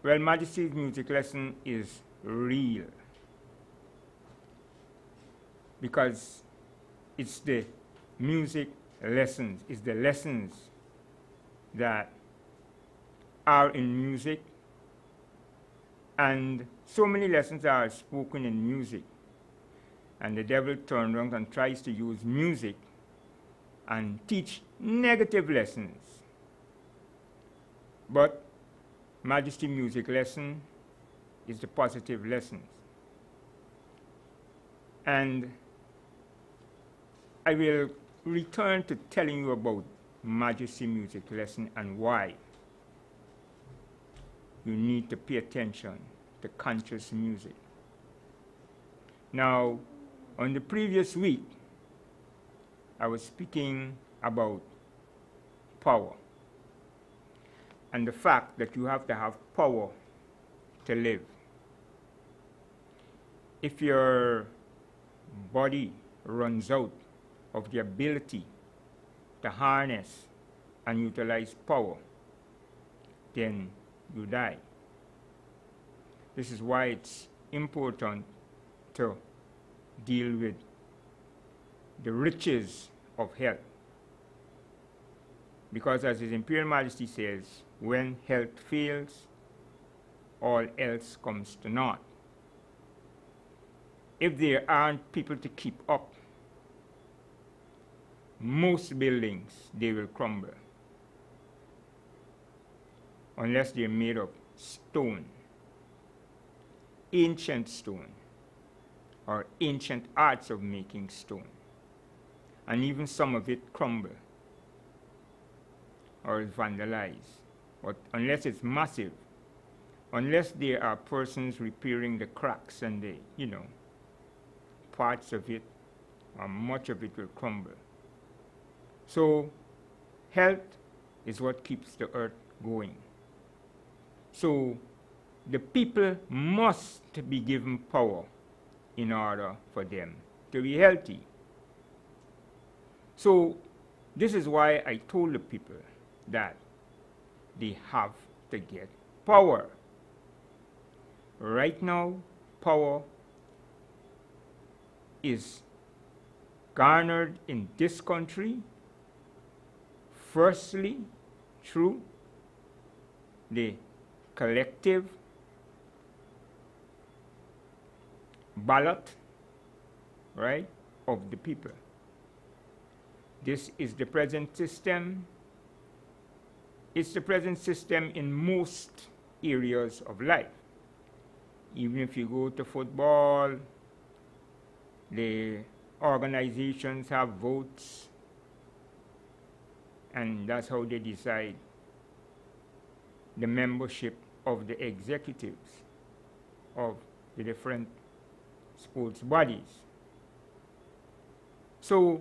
Well, Majesty's music lesson is real because it's the music lessons, it's the lessons that are in music, and so many lessons are spoken in music, and the devil turns around and tries to use music and teach negative lessons. But Majesty music lesson is the positive lessons. And I will return to telling you about Majesty music lesson and why you need to pay attention to conscious music. Now, on the previous week, I was speaking about power and the fact that you have to have power to live. If your body runs out of the ability to harness and utilize power, then you die. This is why it's important to deal with the riches of health. Because as His Imperial Majesty says, when health fails, all else comes to naught. If there aren't people to keep up, most buildings, they will crumble. Unless they're made of stone, ancient stone, or ancient arts of making stone. And even some of it crumble or is vandalized. But unless it's massive, unless there are persons repairing the cracks and the, parts of it, or much of it will crumble. So health is what keeps the earth going. So the people must be given power in order for them to be healthy. So this is why I told the people that they have to get power. Right now, power is garnered in this country, firstly, through the collective ballot, right, of the people. This is the present system. It's the present system in most areas of life. Even if you go to football, the organizations have votes, and that's how they decide the membership of the executives of the different sports bodies. So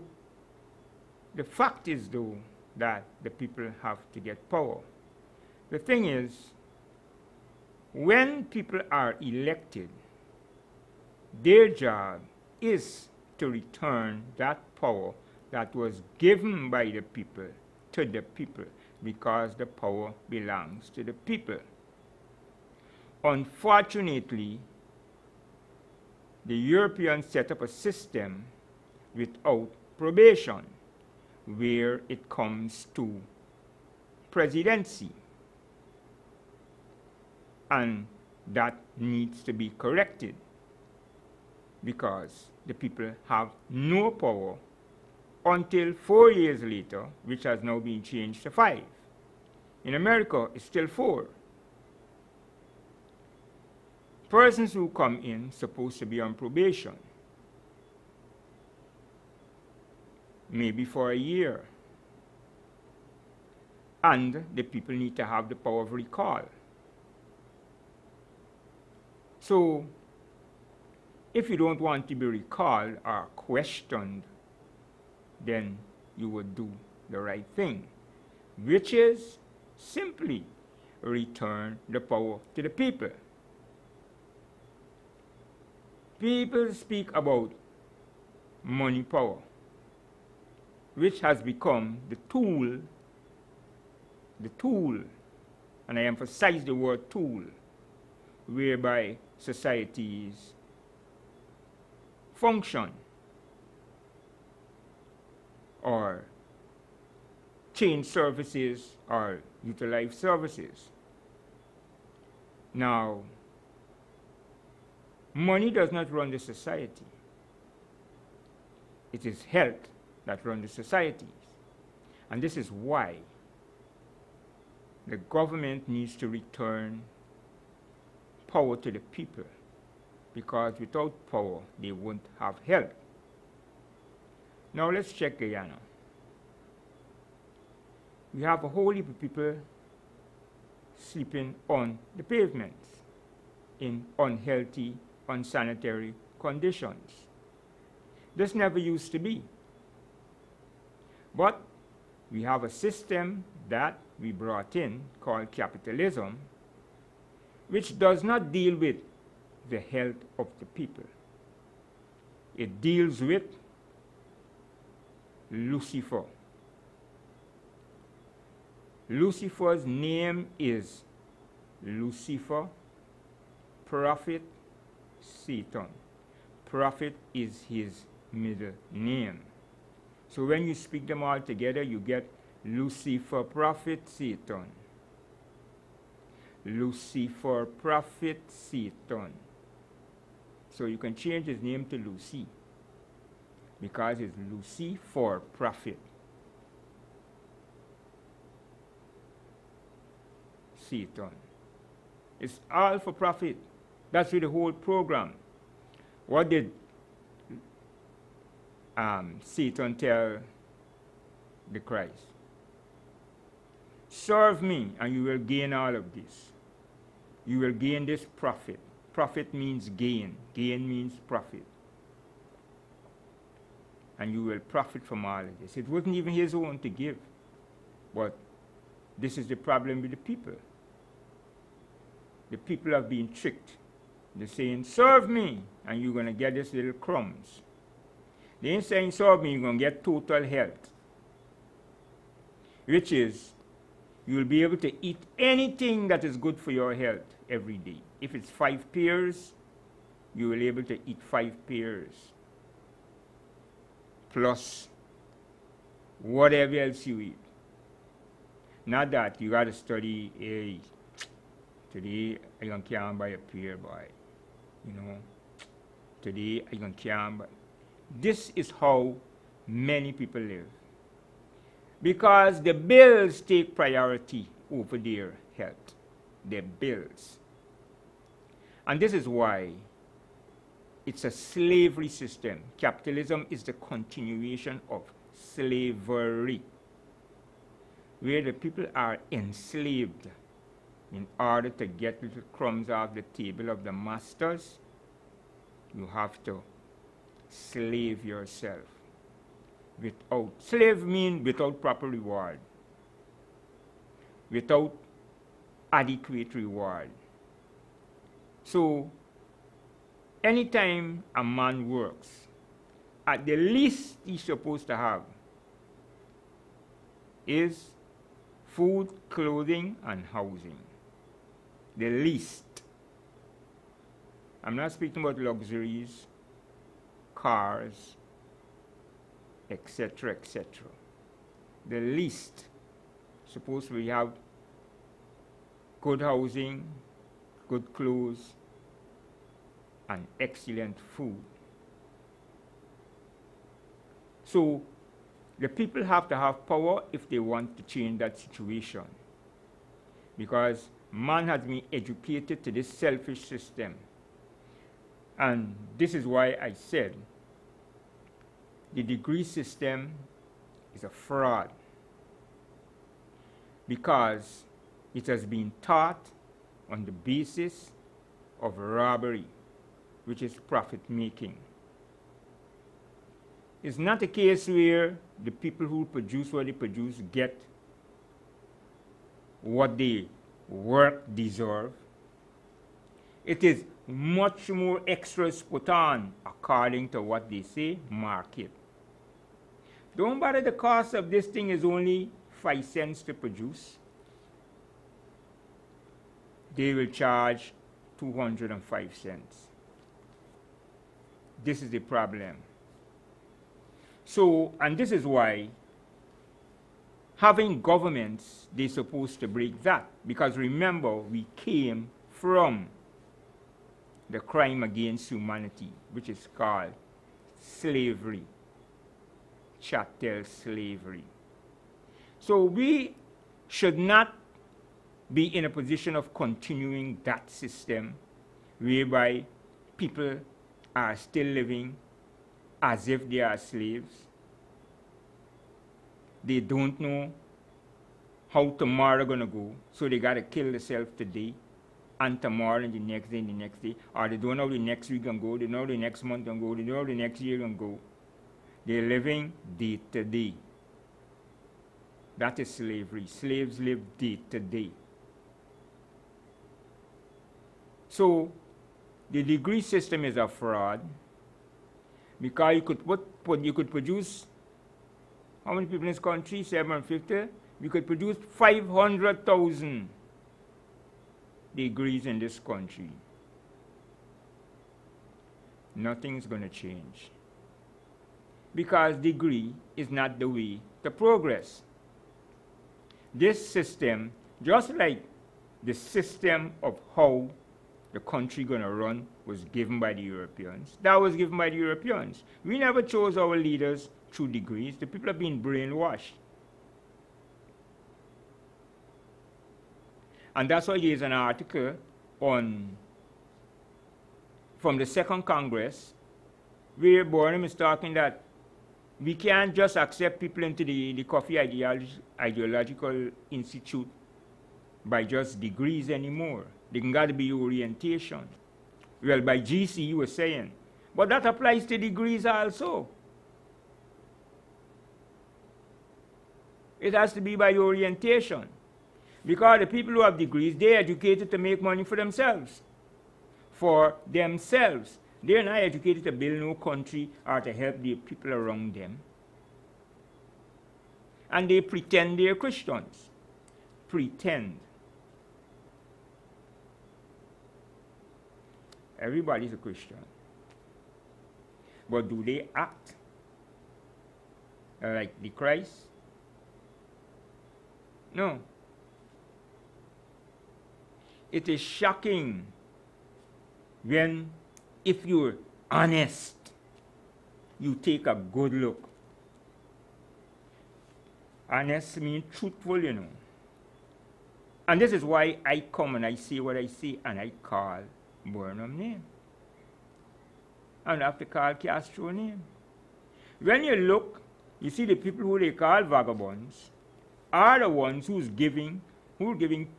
the fact is, though, that the people have to get power. The thing is, when people are elected, their job is to return that power that was given by the people to the people, because the power belongs to the people. Unfortunately, the Europeans set up a system without probation, where it comes to presidency. And that needs to be corrected, because the people have no power until 4 years later, which has now been changed to 5. In America, it's still 4. Persons who come in supposed to be on probation, maybe for a year. And the people need to have the power of recall. So, if you don't want to be recalled or questioned, then you would do the right thing, which is simply return the power to the people. People speak about money power, which has become the tool, and I emphasize the word tool, whereby societies function or change services or utilize services. Now, money does not run the society. It is health that runs the societies. And this is why the government needs to return power to the people, because without power, they won't have health. Now let's check Guyana. We have a whole heap of people sleeping on the pavements in unhealthy, unsanitary conditions. This never used to be. But we have a system that we brought in called capitalism, which does not deal with the health of the people. It deals with Lucifer. Lucifer's name is Lucifer, prophet, Satan. Prophet is his middle name. So when you speak them all together, you get Lucifer, prophet, Satan. Lucifer, prophet, Satan. So you can change his name to Lucy, because it's Lucy for prophet. Satan. It's all for profit. That's with the whole program. What did Satan tell the Christ? Serve me and you will gain all of this. You will gain this profit. Profit means gain. Gain means profit. And you will profit from all of this. It wasn't even his own to give. But this is the problem with the people. The people have been tricked. They're saying, serve me, and you're going to get this little crumbs. They ain't saying, serve me, you're going to get total health. Which is, you'll be able to eat anything that is good for your health every day. If it's 5 pears, you will be able to eat 5 pears. Plus, whatever else you eat. Not that you got to study today I can't buy a pear, boy. You know, today I can't buy. This is how many people live. Because the bills take priority over their health. Their bills. And this is why it's a slavery system. Capitalism is the continuation of slavery, where the people are enslaved in order to get little crumbs off the table of the masters. You have to slave yourself. Slave means without proper reward, without adequate reward. So, anytime a man works, at the least he's supposed to have is food, clothing, and housing. The least. I'm not speaking about luxuries, cars, etc., etc. The least. Suppose we have good housing, good clothes, and excellent food. So, the people have to have power if they want to change that situation. Because man has been educated to this selfish system. And this is why I said the degree system is a fraud. Because it has been taught on the basis of robbery, which is profit making. It's not a case where the people who produce what they produce get what they work deserve. It is much more extras put on according to what they say, market. Don't bother, the cost of this thing is only 5 cents to produce. They will charge $205. This is the problem. So, and this is why having governments, they're supposed to break that. Because remember, we came from the crime against humanity, which is called slavery, chattel slavery. So we should not be in a position of continuing that system whereby people are still living as if they are slaves. They don't know how tomorrow gonna go, so they gotta kill themselves today, and tomorrow and the next day and the next day. Or they don't know how the next week gonna go, they don't know how the next month gonna go, they don't know how the next year gonna go. They're living day to day. That is slavery. Slaves live day to day. So the degree system is a fraud, because you could produce, how many people in this country? 750. We could produce 500,000 degrees in this country. Nothing's going to change, because degree is not the way to progress. This system, just like the system of how the country going to run, was given by the Europeans. That was given by the Europeans. We never chose our leaders through degrees. The people have been brainwashed. And that's why there's an article from the Second Congress where Burnham is talking that we can't just accept people into the Coffee Ideological Institute by just degrees anymore. They can got to be orientation. Well, by GC you were saying. But that applies to degrees also. It has to be by orientation. Because the people who have degrees, they're educated to make money for themselves. For themselves. They're not educated to build no country or to help the people around them. And they pretend they're Christians. Pretend. Everybody's a Christian. But do they act like the Christ? No. It is shocking when, if you're honest, you take a good look. Honest means truthful, you know. And this is why I come and I say what I say, and I call Burnham name. And I have to call Castro name. When you look, you see the people who they call vagabonds are the ones who are giving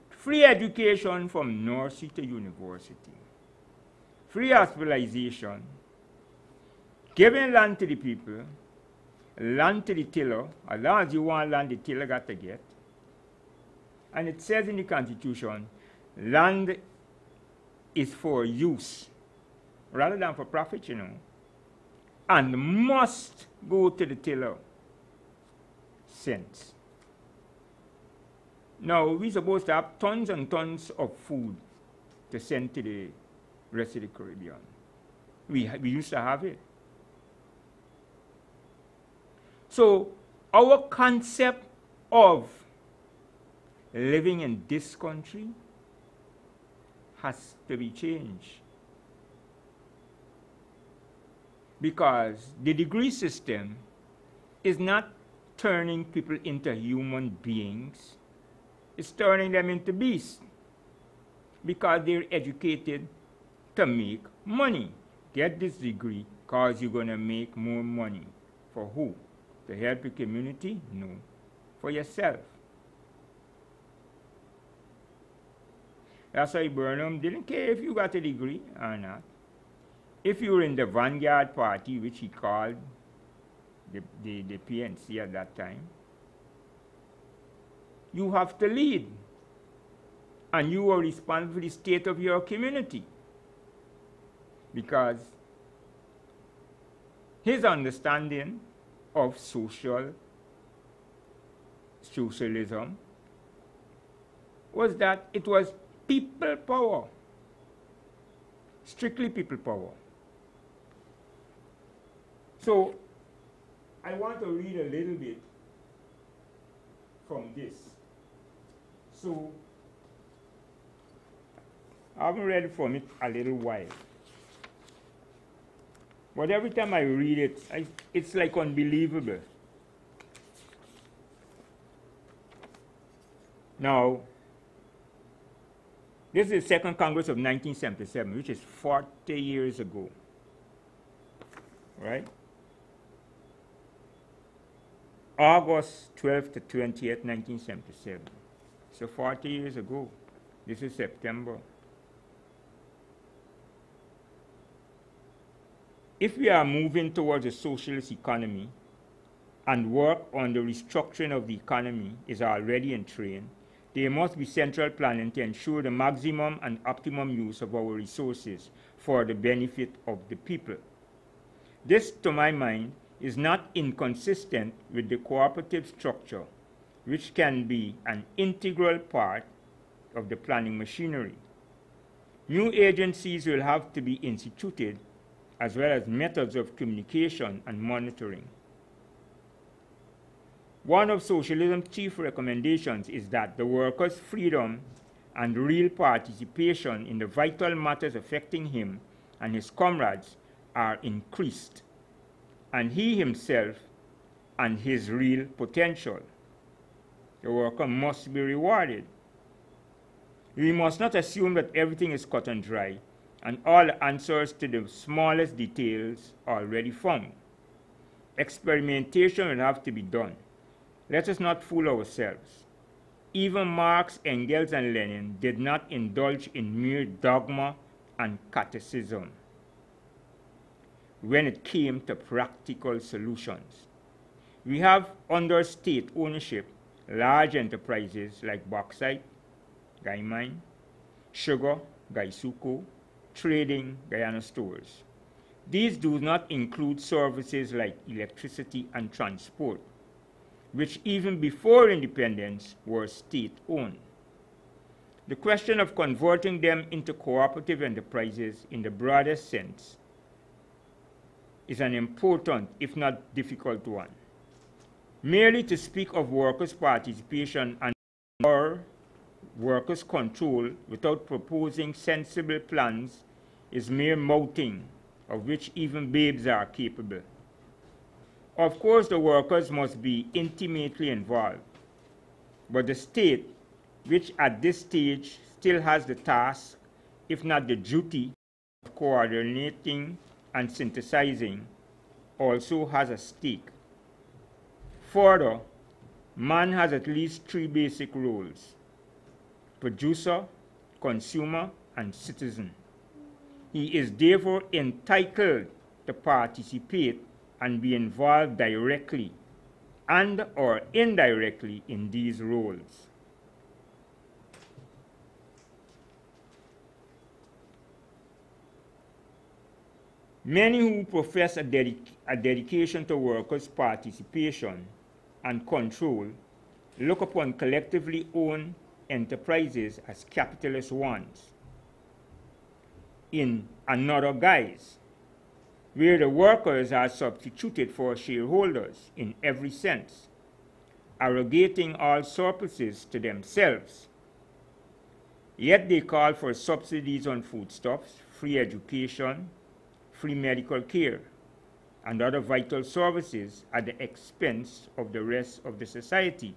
free education from nursery to university, free hospitalization, giving land to the people, land to the tiller. As long as you want land, the tiller got to get. And it says in the Constitution, land is for use rather than for profit, you know, and must go to the tiller. Cents. Now, we're supposed to have tons and tons of food to send to the rest of the Caribbean. We used to have it. So, our concept of living in this country has to be changed. Because the degree system is not turning people into human beings. It's turning them into beasts. Because they're educated to make money. Get this degree because you're going to make more money. For who? To help your community? No. For yourself. That's why Burnham didn't care if you got a degree or not. If you were in the Vanguard Party, which he called the PNC at that time, you have to lead. And you are responsible for the state of your community. Because his understanding of socialism was that it was people power. Strictly people power. So I want to read a little bit from this. So I haven't read from it a little while. But every time I read it, it's like unbelievable. Now, this is the Second Congress of 1977, which is 40 years ago, right? August 12th to 20th, 1977. So 40 years ago. This is September. If we are moving towards a socialist economy and work on the restructuring of the economy is already in train, there must be central planning to ensure the maximum and optimum use of our resources for the benefit of the people. This, to my mind, is not inconsistent with the cooperative structure, which can be an integral part of the planning machinery. New agencies will have to be instituted, as well as methods of communication and monitoring. One of socialism's chief recommendations is that the workers' freedom and real participation in the vital matters affecting him and his comrades are increased, and he himself and his real potential. The worker must be rewarded. We must not assume that everything is cut and dry and all the answers to the smallest details are already found. Experimentation will have to be done. Let us not fool ourselves. Even Marx, Engels, and Lenin did not indulge in mere dogma and catechism when it came to practical solutions. We have under state ownership large enterprises like bauxite, Guy Mine, sugar, Gaisuco, trading, Guyana stores. These do not include services like electricity and transport, which even before independence were state-owned. The question of converting them into cooperative enterprises in the broadest sense is an important, if not difficult one. Merely to speak of workers' participation and or workers' control without proposing sensible plans is mere mouthing, of which even babes are capable. Of course, the workers must be intimately involved, but the state, which at this stage still has the task, if not the duty, of coordinating and synthesizing, also has a stake. Further, man has at least three basic roles: producer, consumer, and citizen. He is therefore entitled to participate and be involved directly and or indirectly in these roles. Many who profess a dedication to workers' participation and control look upon collectively owned enterprises as capitalist ones in another guise, where the workers are substituted for shareholders in every sense, arrogating all surpluses to themselves. Yet they call for subsidies on foodstuffs, free education, free medical care, and other vital services at the expense of the rest of the society.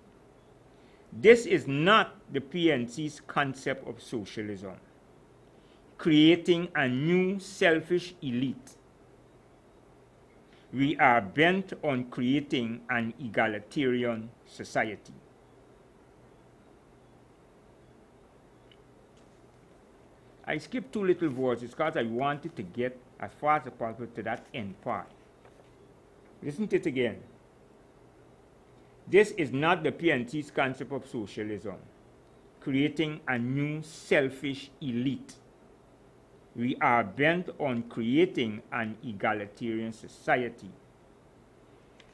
This is not the PNC's concept of socialism, creating a new selfish elite. We are bent on creating an egalitarian society. I skipped two little verses because I wanted to get as far as possible to that end part. Listen to it again. This is not the PNC's concept of socialism, creating a new selfish elite. We are bent on creating an egalitarian society.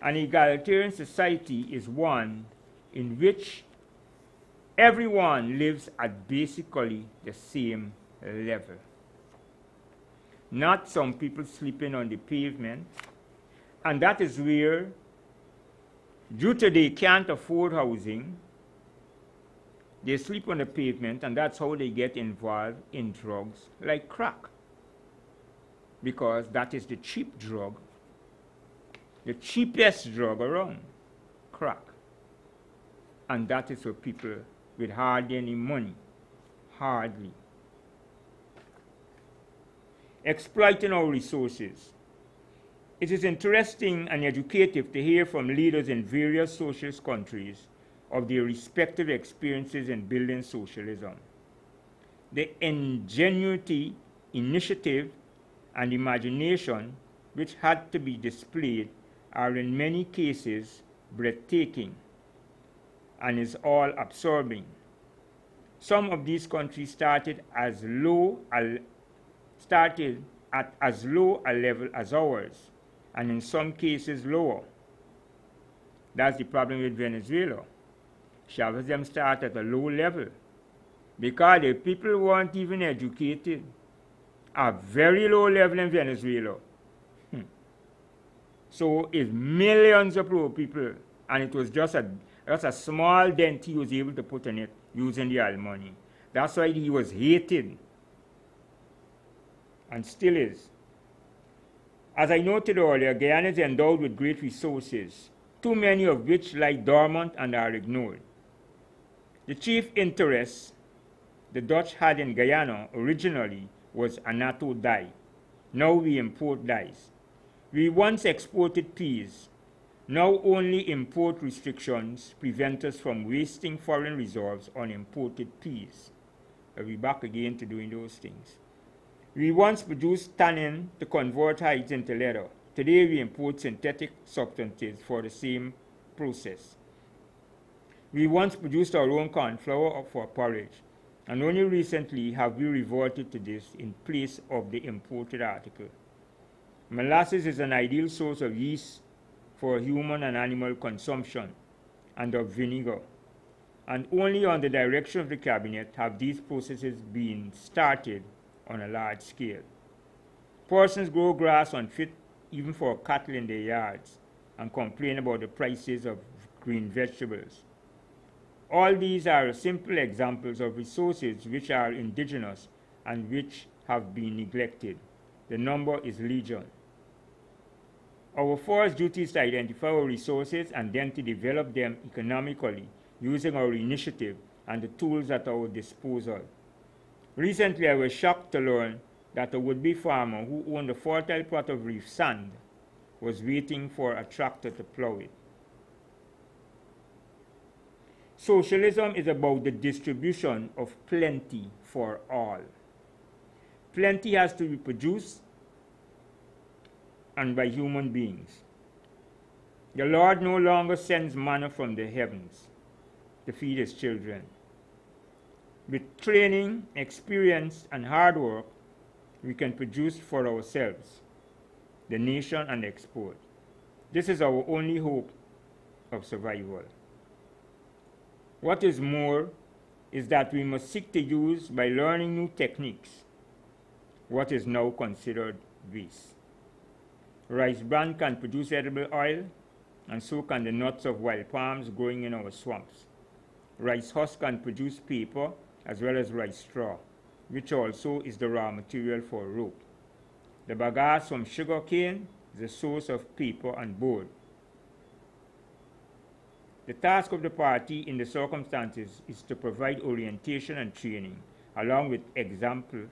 An egalitarian society is one in which everyone lives at basically the same level. not some people sleeping on the pavement. And that is where, due to they can't afford housing, they sleep on the pavement, and that's how they get involved in drugs like crack. Because that is the cheap drug, the cheapest drug around, crack. And that is for people with hardly any money, hardly. Exploiting our resources. It is interesting and educative to hear from leaders in various socialist countries of their respective experiences in building socialism. The ingenuity, initiative, and imagination which had to be displayed are in many cases breathtaking and is all absorbing. Some of these countries started at as low a level as ours, and in some cases lower. That's the problem with Venezuela. Chavez them start at a low level because the people weren't even educated. A very low level in Venezuela. So it's millions of poor people, and it was just a small dent he was able to put in it using the oil money. That's why he was hated, and still is. As I noted earlier, Guyana is endowed with great resources, too many of which lie dormant and are ignored. The chief interest the Dutch had in Guyana originally was annatto dye. Now we import dyes. We once exported peas. Now only import restrictions prevent us from wasting foreign reserves on imported peas. We're back again to doing those things. We once produced tannin to convert hides into leather. Today we import synthetic substances for the same process. We once produced our own corn flour for porridge, and only recently have we reverted to this in place of the imported article. Molasses is an ideal source of yeast for human and animal consumption, and of vinegar. And only on the direction of the cabinet have these processes been started on a large scale. Persons grow grass unfit even for cattle in their yards and complain about the prices of green vegetables. All these are simple examples of resources which are indigenous and which have been neglected. The number is legion. Our first duty is to identify our resources and then to develop them economically using our initiative and the tools at our disposal. Recently, I was shocked to learn that a would-be farmer who owned a fertile plot of reef sand was waiting for a tractor to plow it. Socialism is about the distribution of plenty for all. Plenty has to be produced and by human beings. The Lord no longer sends manna from the heavens to feed his children. With training, experience, and hard work, we can produce for ourselves, the nation, and export. This is our only hope of survival. What is more is that we must seek to use, by learning new techniques, what is now considered waste. Rice bran can produce edible oil, and so can the nuts of wild palms growing in our swamps. Rice husk can produce paper as well as rice straw, which also is the raw material for rope. The bagasse from sugar cane is a source of paper and board. The task of the party in the circumstances is to provide orientation and training, along with example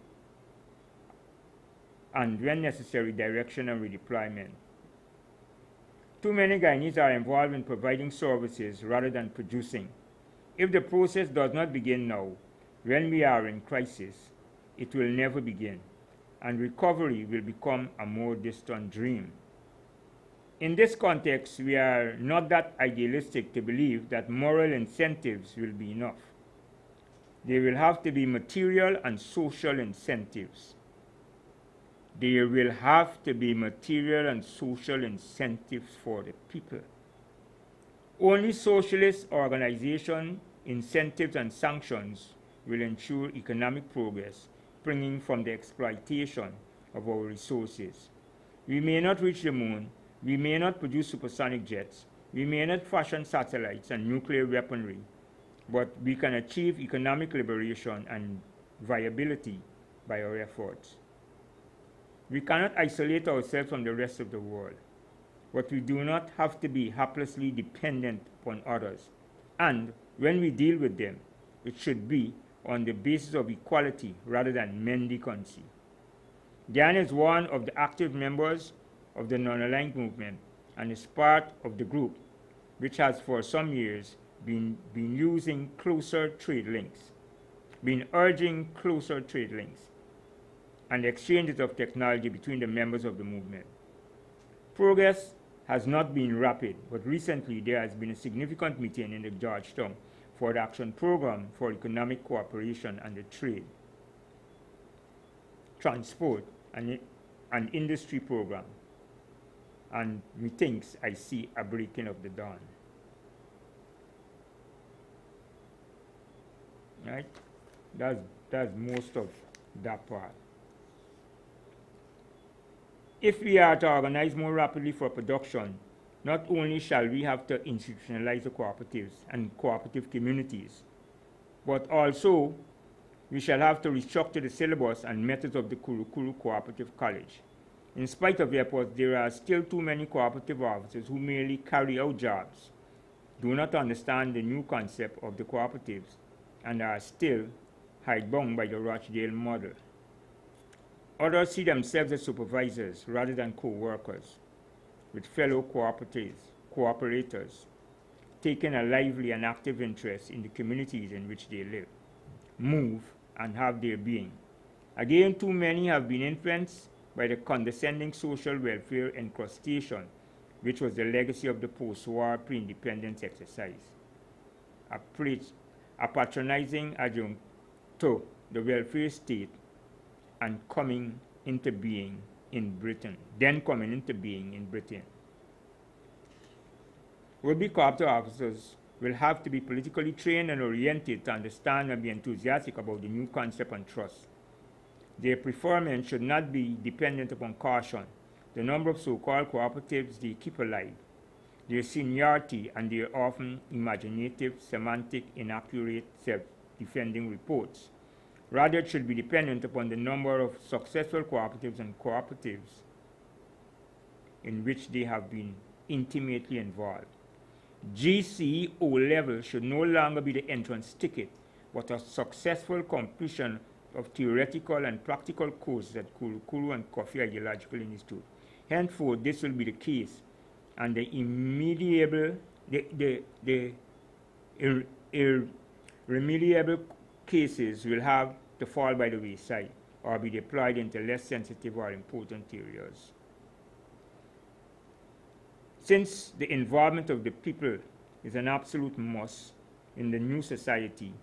and, when necessary, direction and redeployment. Too many Guyanese are involved in providing services rather than producing. If the process does not begin now, when we are in crisis, it will never begin, and recovery will become a more distant dream. In this context, we are not that idealistic to believe that moral incentives will be enough. There will have to be material and social incentives. There will have to be material and social incentives for the people. Only socialist organization, incentives, and sanctions will ensure economic progress, springing from the exploitation of our resources. We may not reach the moon, we may not produce supersonic jets, we may not fashion satellites and nuclear weaponry, but we can achieve economic liberation and viability by our efforts. We cannot isolate ourselves from the rest of the world, but we do not have to be helplessly dependent upon others. And when we deal with them, it should be on the basis of equality rather than mendicancy. Diane is one of the active members of the non-aligned movement and is part of the group which has for some years been urging closer trade links and exchanges of technology between the members of the movement. Progress has not been rapid, but recently there has been a significant meeting in the Georgetown for the Action Program for Economic Cooperation and the Trade, Transport, and Industry Program. And methinks I see a breaking of the dawn. Right? That's most of that part. If we are to organize more rapidly for production, not only shall we have to institutionalize the cooperatives and cooperative communities, but also we shall have to restructure the syllabus and methods of the Kuru Cooperative College. In spite of efforts, there are still too many cooperative officers who merely carry out jobs, do not understand the new concept of the cooperatives, and are still hidebound by the Rochdale model. Others see themselves as supervisors rather than co-workers with fellow cooperators, taking a lively and active interest in the communities in which they live, move, and have their being. Again, too many have been influenced by the condescending social welfare encrustation, which was the legacy of the post-war pre-independence exercise. A patronizing adjunct to the welfare state and coming into being in Britain, Would-be cooperative officers will have to be politically trained and oriented to understand and be enthusiastic about the new concept and trust. Their preferment should not be dependent upon caution, the number of so-called cooperatives they keep alive, their seniority, and their often imaginative, semantic, inaccurate, self-defending reports. Rather, it should be dependent upon the number of successful cooperatives and cooperatives in which they have been intimately involved. GC O-level should no longer be the entrance ticket, but a successful completion of theoretical and practical courses at Kuru and Coffee Ideological Institute. Henceforth, this will be the case, and the irremediable cases will have to fall by the wayside or be deployed into less sensitive or important areas. Since the involvement of the people is an absolute must in the new society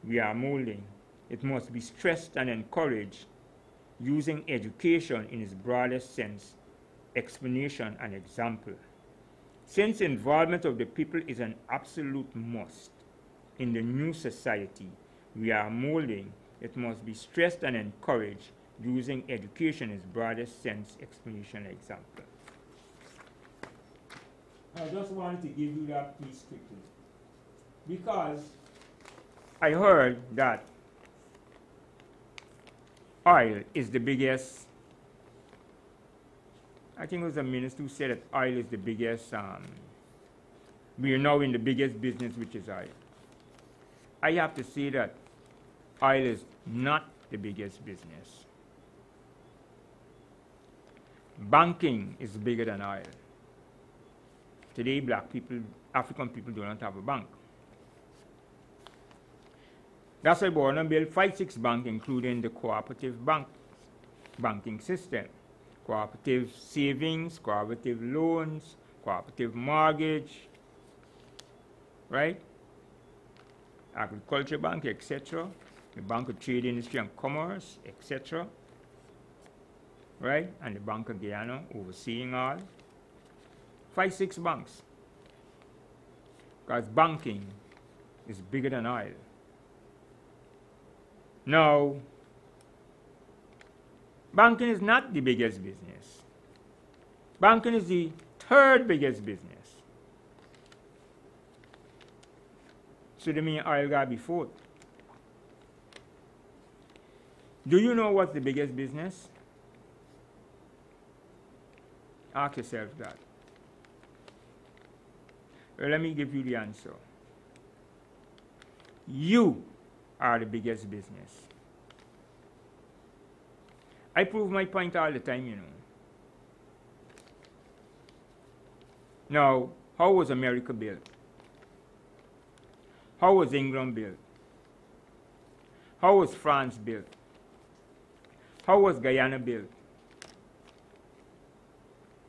we are molding, it must be stressed and encouraged using education in its broadest sense, explanation and example. Since involvement of the people is an absolute must in the new society we are molding, it must be stressed and encouraged using education in its broadest sense, explanation and example. I just wanted to give you that piece quickly, because I heard that oil is the biggest, I think it was a minister who said that oil is the biggest, we are now in the biggest business, which is oil. I have to say that oil is not the biggest business. Banking is bigger than oil. Today, black people, African people do not have a bank. That's why Borno built 5-6 banks, including the cooperative banking system, cooperative savings, cooperative loans, cooperative mortgage, right? Agriculture bank, etc. The Bank of Trade, Industry and Commerce, etc. Right? And the Bank of Guyana overseeing all. 5-6 banks. Because banking is bigger than oil. Now, Banking is not the biggest business. Banking is the third biggest business. So the mean oil got be fourth. Do you know what's the biggest business? Ask yourself that. Well, let me give you the answer. You are the biggest business. I prove my point all the time, you know. Now, how was America built? How was England built? How was France built? How was Guyana built?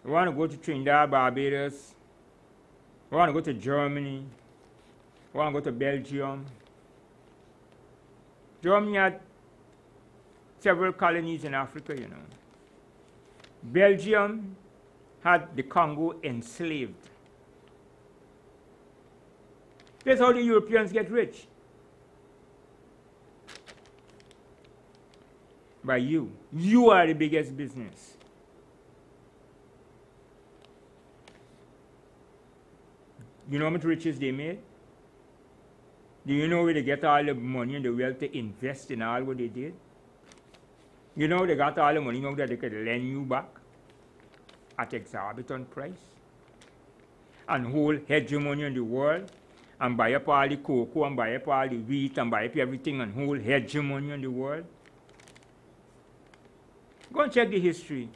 You want to go to Trinidad, Barbados? You want to go to Germany? You want to go to Belgium? Germany had several colonies in Africa, you know. Belgium had the Congo enslaved. That's how the Europeans get rich. By you. You are the biggest business. You know how much riches they made? Do you know where they get all the money and the wealth to invest in all what they did? You know they got all the money now that they could lend you back at exorbitant price and hold hegemony in the world and buy up all the cocoa and buy up all the wheat and buy up everything and hold hegemony in the world. Go and check the history.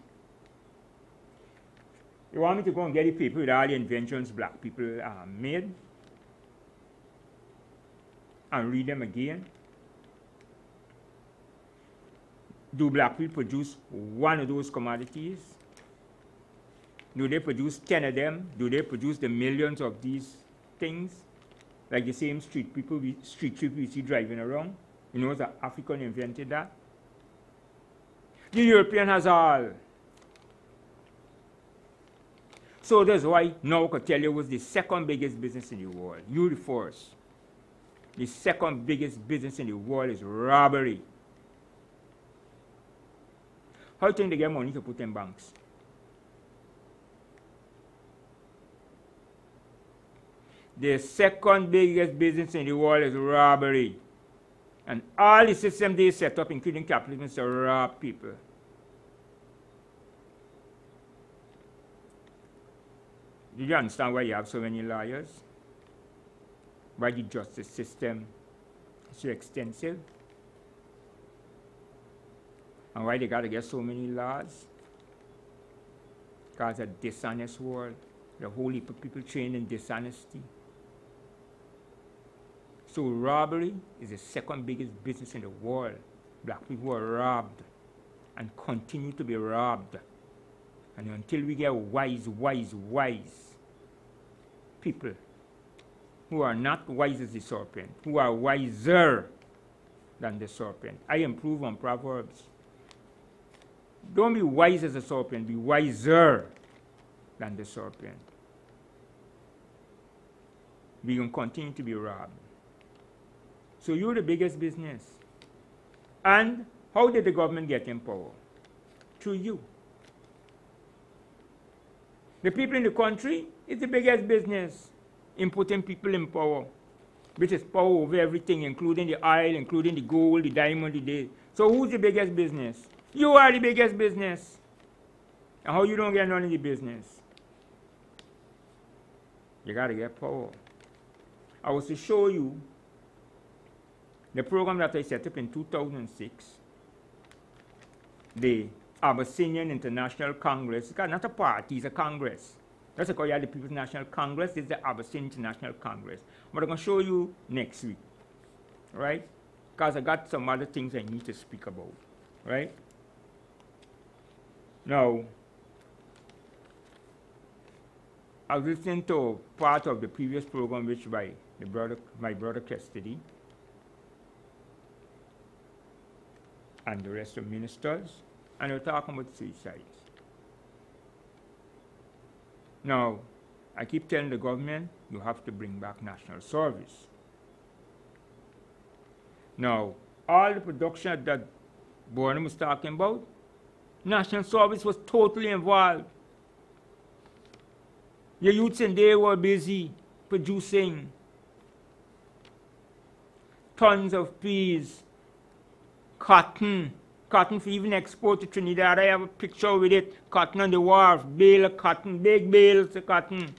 You want me to go and get the people with all the inventions black people made and read them again? Do black people produce one of those commodities? Do they produce 10 of them? Do they produce the millions of these things? Like the same street people we see driving around? You know that African invented that? The European has all. So that's why now I could tell you was the second biggest business in the world. You the first. The second biggest business in the world is robbery. How do you think they get money to put in banks? The second biggest business in the world is robbery. And all the systems they set up, including capitalism, is to rob people. Do you understand why you have so many lawyers? Why the justice system is so extensive? And why they got to get so many laws? Because it's a dishonest world. The whole heap of people trained in dishonesty. So robbery is the second biggest business in the world. Black people are robbed and continue to be robbed. And until we get wise people who are not wise as the serpent, who are wiser than the serpent. I improve on Proverbs. Don't be wise as a serpent, be wiser than the serpent. We can continue to be robbed. So you're the biggest business. And how did the government get in power? Through you. The people in the country is the biggest business in putting people in power, which is power over everything, including the oil, including the gold, the diamond, the day. So who's the biggest business? You are the biggest business. And how you don't get none of the business? You got to get power. I was to show you the program that I set up in 2006, the Abyssinian International Congress. It's not a party, it's a congress. That's why you have the People's National Congress. This is the Abyssinian International Congress. But I'm going to show you next week, right? Because I got some other things I need to speak about, right? Now, I was listening to part of the previous program, which by my brother Custody and the rest of ministers, and they were talking about suicides. Now, I keep telling the government, you have to bring back national service. Now, all the production that Burnham was talking about, National Service was totally involved. The youths in there were busy producing tons of peas, cotton for even export to Trinidad. I have a picture with it, cotton on the wharf, bale of cotton, big bales of cotton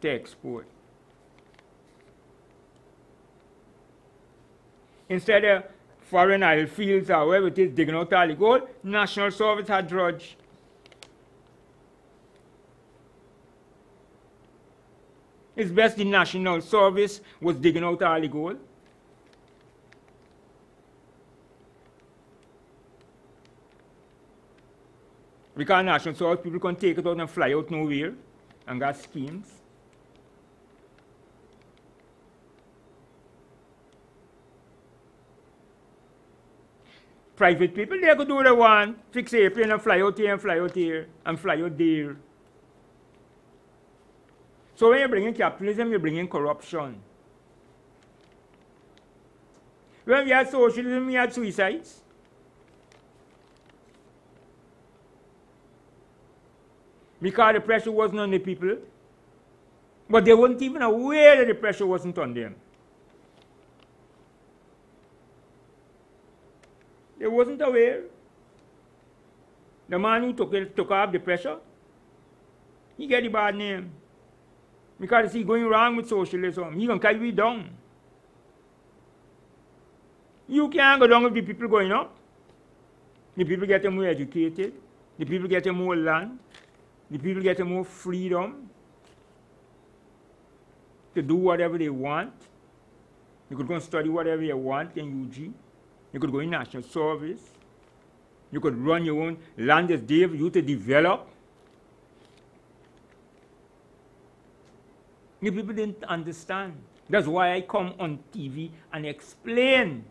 to export. Instead of foreign oil fields or wherever it is digging out all the gold, National Service had drudge. It's best the National Service was digging out all the gold. Because National Service people can take it out and fly out nowhere and got schemes. Private people, they could do what they want, fix a plane and fly out here and fly out here and fly out there. So when you bring in capitalism, you bring in corruption. When we had socialism, we had suicides. Because the pressure wasn't on the people, but they weren't even aware that the pressure wasn't on them. They wasn't aware. The man who took off the pressure, he get the bad name. Because he's going wrong with socialism. He can carry you down. You can't go down with the people going up. The people getting more educated. The people getting more land. The people getting more freedom to do whatever they want. You could go and study whatever you want in UG. You could go in National Service. You could run your own land is there for you to develop. The people didn't understand. That's why I come on TV and explain.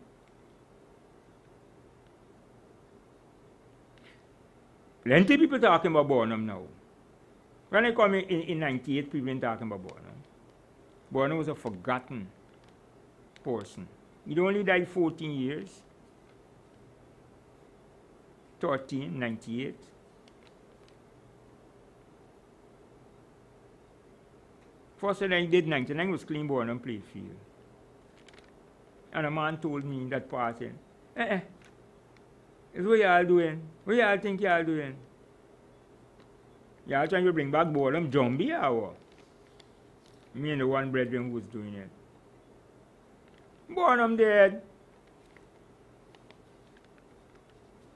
Plenty of people talking about Barnum now. When I come in 98, people didn't talking about Barnum. Barnum was a forgotten person. He only died 14 years. 98. First thing I did 99 was clean Barnum played field. And a man told me in that party, it's what y'all doing? What y'all think y'all doing? Y'all trying to bring back Barnum zombie or what? Me and the one brethren who was doing it. Barnum dead.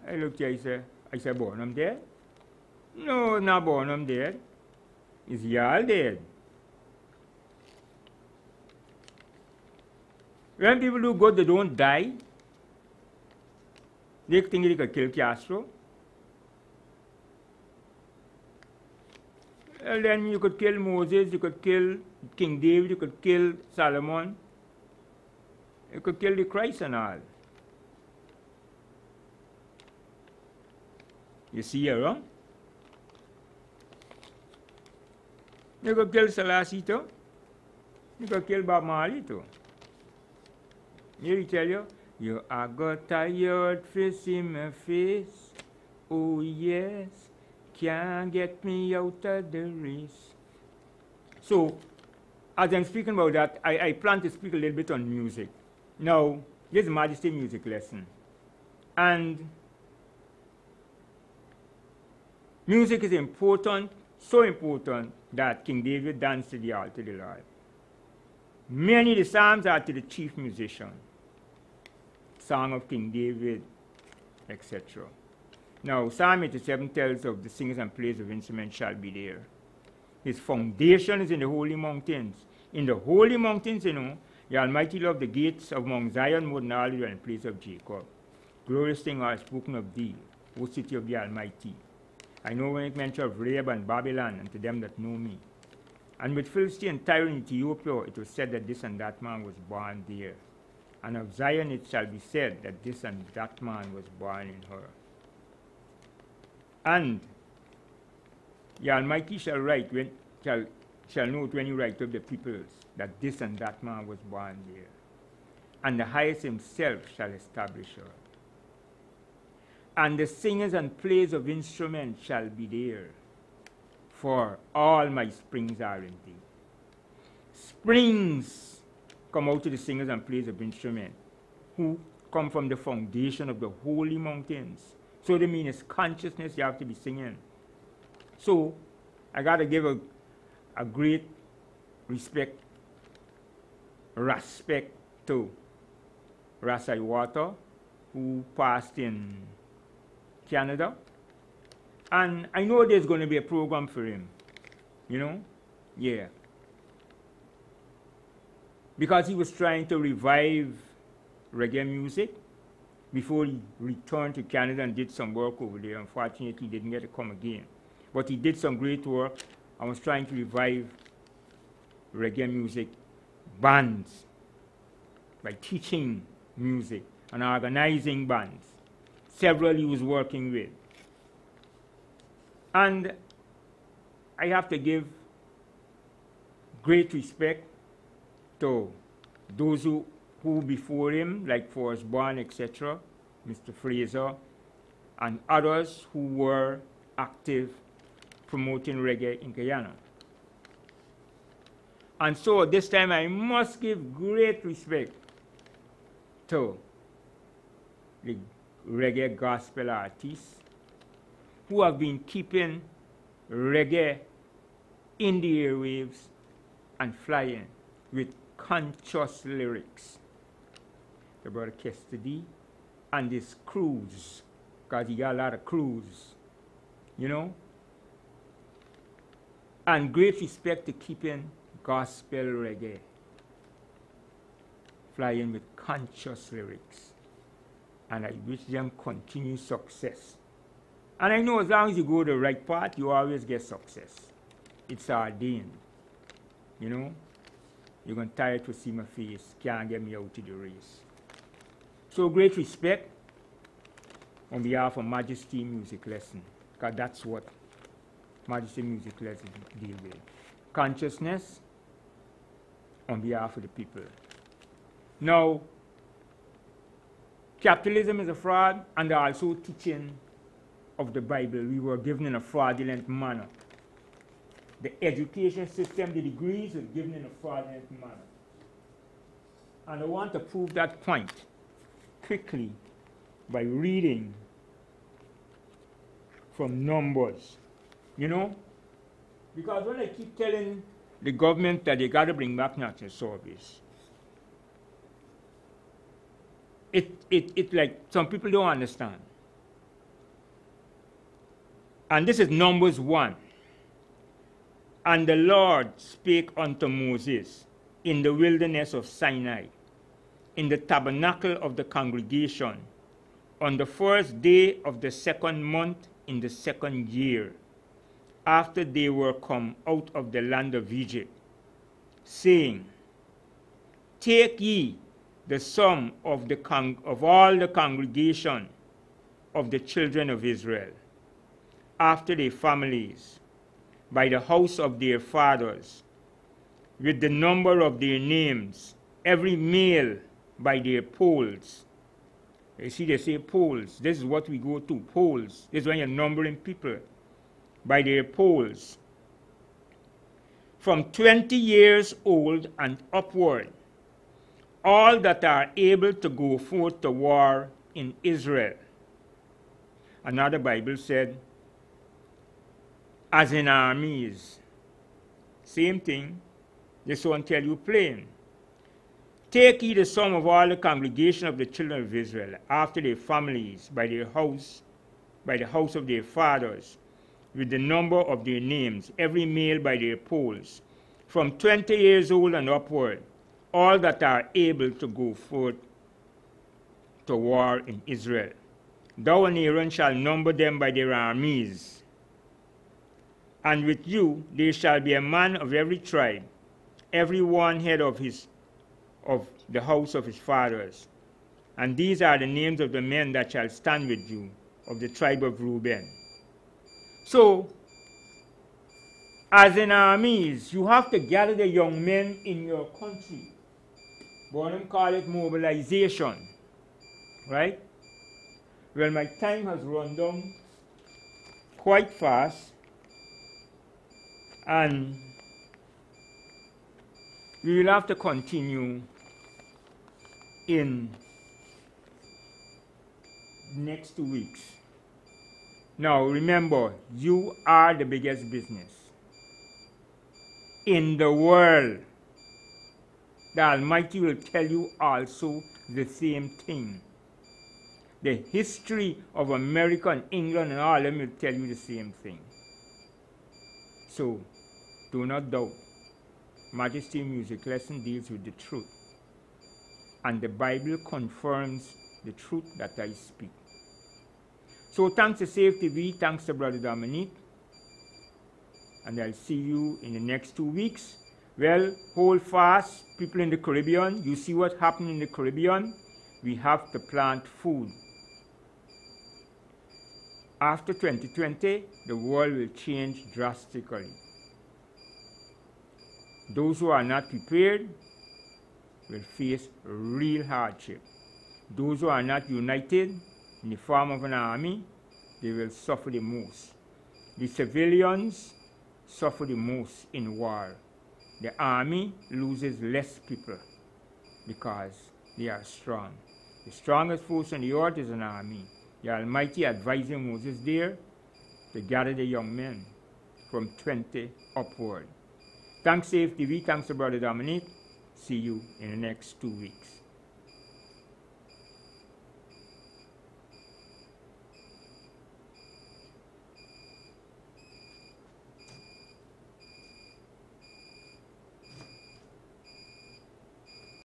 I looked at you, I said, Barnum dead? No, not Barnum dead. It's y'all dead. When people do good, they don't die. They think they could kill Castro. Well, then you could kill Moses, you could kill King David, you could kill Solomon. You could kill the Christ and all. You see here, huh? You could kill Selassie too. You could kill Bob Marley too. He tell you, you are got tired face in my face. Oh yes, can't get me out of the race. So, as I'm speaking about that, I plan to speak a little bit on music. Now, this is Majesty music lesson. And music is important, so important that King David danced to the altar of the Lord. Many of the psalms are to the chief musician. Song of King David, etc. Now, Psalm 87 tells of the singers and players of instruments shall be there. His foundation is in the holy mountains. In the holy mountains, you know, the Almighty loved the gates of Mount Zion more than all the dwelling place of Jacob. Glorious things are spoken of thee, O city of the Almighty. I know when it mentions of Rahab and Babylon, and to them that know me. And with Philistine and Tyre in Ethiopia, it was said that this and that man was born there. And of Zion it shall be said that this and that man was born in her. And the Almighty shall note when he write of the peoples that this and that man was born there. And the highest himself shall establish her. And the singers and players of instruments shall be there, for all my springs are in thee. Springs come out of the singers and players of instruments, who come from the foundation of the holy mountains. So they mean it's consciousness you have to be singing. So I got to give a great respect to Rasai Water, who passed in Canada. And I know there's going to be a program for him, you know? Yeah. Because he was trying to revive reggae music before he returned to Canada and did some work over there. Unfortunately, he didn't get to come again. But he did some great work and was trying to revive reggae music bands by teaching music and organizing bands. Several he was working with. And I have to give great respect to those who before him, like Forrest Bond, etc., Mr. Fraser, and others who were active promoting reggae in Guyana. And so this time I must give great respect to the reggae gospel artists who have been keeping reggae in the airwaves and flying with conscious lyrics. The brother Cassidy and his crews, because he got a lot of crews, you know. And great respect to keeping gospel reggae flying with conscious lyrics. And I wish them continued success. And I know as long as you go the right path, you always get success. It's ordained. You know? You're going to tire to see my face. Can't get me out of the race. So great respect on behalf of Majesty Music Lesson. Because that's what Majesty Music Lesson deal with. Consciousness on behalf of the people. Now, capitalism is a fraud, and also teaching of the Bible. We were given in a fraudulent manner. The education system, the degrees were given in a fraudulent manner. And I want to prove that point quickly by reading from Numbers. You know? Because when I keep telling the government that they got to bring back national service, it like some people don't understand. And this is Numbers 1. And the Lord spake unto Moses in the wilderness of Sinai, in the tabernacle of the congregation, on the first day of the second month in the second year, after they were come out of the land of Egypt, saying, Take ye the sum of all the congregation of the children of Israel, after their families, by the house of their fathers, with the number of their names, every male by their polls. You see, they say polls. This is what we go to, polls. This is when you're numbering people by their polls. From 20 years old and upward, all that are able to go forth to war in Israel. Another Bible said, as in armies. Same thing. This one tell you plain. Take ye the sum of all the congregation of the children of Israel, after their families, by the house of their fathers, with the number of their names, every male by their polls, from 20 years old and upward, all that are able to go forth to war in Israel. Thou and Aaron shall number them by their armies. And with you there shall be a man of every tribe, every one head of the house of his fathers. And these are the names of the men that shall stand with you, of the tribe of Reuben. So, as in armies, you have to gather the young men in your country. But them call it mobilization, right? Well, my time has run down quite fast, and we will have to continue in next 2 weeks. Now remember, you are the biggest business in the world. The Almighty will tell you also the same thing. The history of America and England and all of them will tell you the same thing. So, do not doubt. Majesty Music Lesson deals with the truth. And the Bible confirms the truth that I speak. So thanks to Save TV, thanks to Brother Dominique. And I'll see you in the next 2 weeks. Well, hold fast, people in the Caribbean. You see what happened in the Caribbean? We have to plant food. After 2020, the world will change drastically. Those who are not prepared will face real hardship. Those who are not united in the form of an army, they will suffer the most. The civilians suffer the most in war. The army loses less people because they are strong. The strongest force on the earth is an army. The Almighty advising Moses there to gather the young men from 20 upward. Thanks, Save TV. Thanks to Brother Dominique. See you in the next 2 weeks.